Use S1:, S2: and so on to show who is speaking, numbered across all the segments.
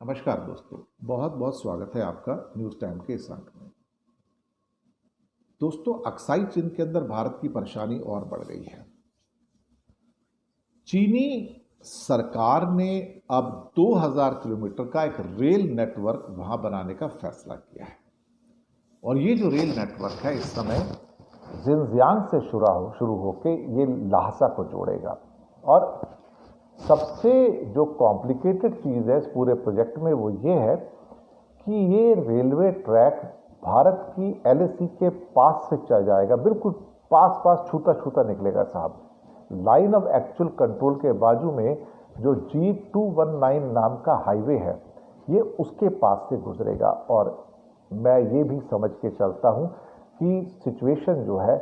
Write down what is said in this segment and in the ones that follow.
S1: नमस्कार दोस्तों, बहुत बहुत स्वागत है आपका न्यूज़ टाइम के इस अंक में। दोस्तों, अक्साई चीन के अंदर भारत की परेशानी और बढ़ गई है। चीनी सरकार ने अब 2000 किलोमीटर का एक रेल नेटवर्क वहां बनाने का फैसला किया है और ये जो रेल नेटवर्क है इस समय जिनजियांग से शुरू होके ये ल्हासा को जोड़ेगा। और सबसे जो कॉम्प्लिकेटेड चीज़ है इस पूरे प्रोजेक्ट में वो ये है कि ये रेलवे ट्रैक भारत की एलएसी के पास से चल जाएगा, बिल्कुल पास पास छूता छूता निकलेगा साहब। लाइन ऑफ एक्चुअल कंट्रोल के बाजू में जो G219 नाम का हाईवे है ये उसके पास से गुजरेगा। और मैं ये भी समझ के चलता हूँ कि सिचुएशन जो है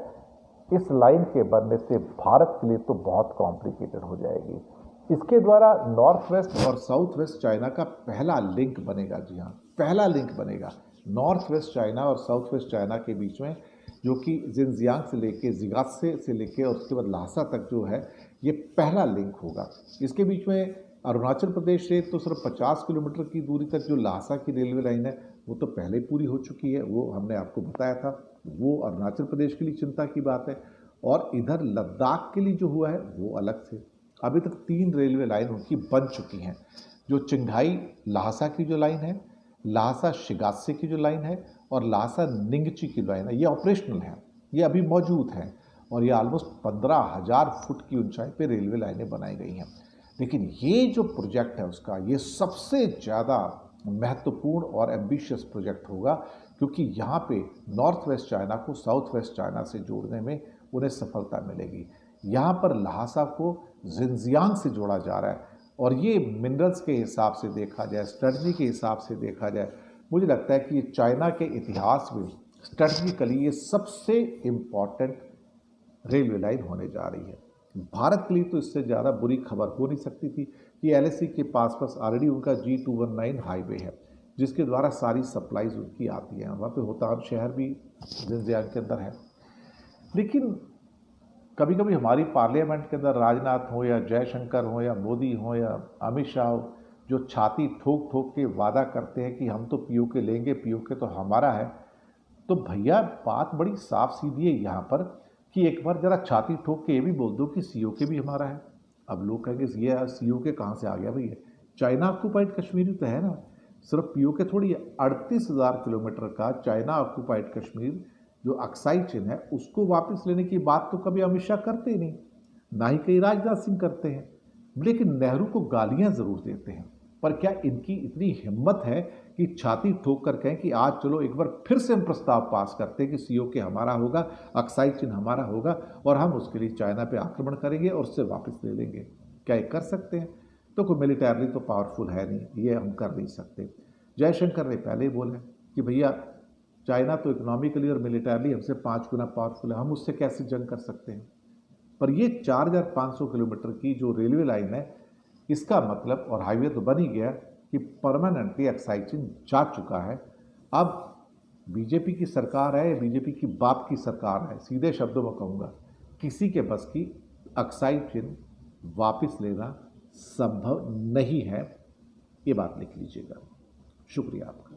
S1: इस लाइन के बनने से भारत के लिए तो बहुत कॉम्प्लिकेटेड हो जाएगी। इसके द्वारा नॉर्थ वेस्ट और साउथ वेस्ट चाइना का पहला लिंक बनेगा। जी हाँ, पहला लिंक बनेगा नॉर्थ वेस्ट चाइना और साउथ वेस्ट चाइना के बीच में, जो कि जिनजियांग से लेके जिगात्से से लेके और उसके बाद ल्हासा तक जो है ये पहला लिंक होगा। इसके बीच में अरुणाचल प्रदेश से तो सिर्फ 50 किलोमीटर की दूरी तक जो ल्हासा की रेलवे लाइन है वो तो पहले पूरी हो चुकी है, वो हमने आपको बताया था। वो अरुणाचल प्रदेश के लिए चिंता की बात है। और इधर लद्दाख के लिए जो हुआ है वो अलग से। अभी तक 3 रेलवे लाइन उनकी बन चुकी हैं। जो चिंघाई ल्हासा की जो लाइन है, ल्हासा शिगात्से की जो लाइन है और ल्हासा निंगची की लाइन है, ये ऑपरेशनल है, ये अभी मौजूद है और ये ऑलमोस्ट 15,000 फुट की ऊंचाई पे रेलवे लाइनें बनाई गई हैं। लेकिन ये जो प्रोजेक्ट है उसका ये सबसे ज़्यादा महत्वपूर्ण और एम्बिशियस प्रोजेक्ट होगा, क्योंकि यहाँ पे नॉर्थ वेस्ट चाइना को साउथ वेस्ट चाइना से जोड़ने में उन्हें सफलता मिलेगी। यहाँ पर ल्हासा को जिनजियांग से जोड़ा जा रहा है और ये मिनरल्स के हिसाब से देखा जाए, स्ट्रेटजी के हिसाब से देखा जाए, मुझे लगता है कि चाइना के इतिहास में स्ट्रेटजिकली ये सबसे इम्पॉर्टेंट रेलवे लाइन होने जा रही है। भारत के लिए तो इससे ज़्यादा बुरी खबर हो नहीं सकती थी कि एलएसी के पास ऑलरेडी उनका G219 हाईवे है, जिसके द्वारा सारी सप्लाईज उनकी आती हैं। वहाँ पे होतान शहर भी जिनजियांग के अंदर है। लेकिन कभी कभी हमारी पार्लियामेंट के अंदर राजनाथ हो या जयशंकर हो या मोदी हो या अमित शाह हो, जो छाती ठोक ठोक के वादा करते हैं कि हम तो पीओके लेंगे, पीओके तो हमारा है। तो भैया बात बड़ी साफ सीधी है यहाँ पर कि एक बार जरा छाती ठोक के ये भी बोल दो कि सीओके भी हमारा है। अब लोग कहेंगे ये सीओके कहाँ से आ गया भैया, चाइना ऑक्यूपाइड कश्मीर तो है ना, सिर्फ पीओके थोड़ी है। 38,000 किलोमीटर का चाइना ऑक्यूपाइड कश्मीर जो अक्साई चीन है उसको वापस लेने की बात तो कभी अमित शाह करते ही नहीं, ना ही कहीं राजनाथ सिंह करते हैं। लेकिन नेहरू को गालियां जरूर देते हैं। पर क्या इनकी इतनी हिम्मत है कि छाती ठोक कर कहें कि आज चलो एक बार फिर से हम प्रस्ताव पास करते हैं कि सीओके हमारा होगा, अक्साई चीन हमारा होगा और हम उसके लिए चाइना पे आक्रमण करेंगे और उससे वापस ले लेंगे। क्या ये कर सकते हैं? तो कोई मिलिटरली तो पावरफुल है नहीं, ये हम कर नहीं सकते। जयशंकर ने पहले ही बोला कि भैया चाइना तो इकोनॉमिकली और मिलिटरली हमसे 5 गुना पावरफुल है, हम उससे कैसे जंग कर सकते हैं। पर ये 4,500 किलोमीटर की जो रेलवे लाइन है, इसका मतलब, और हाईवे तो बन ही गया, कि परमानेंटली अक्साई चीन जा चुका है। अब बीजेपी की सरकार है, बीजेपी की बाप की सरकार है, सीधे शब्दों में कहूँगा, किसी के बस की अक्साई चीन वापस लेना संभव नहीं है। ये बात लिख लीजिएगा। शुक्रिया आपका।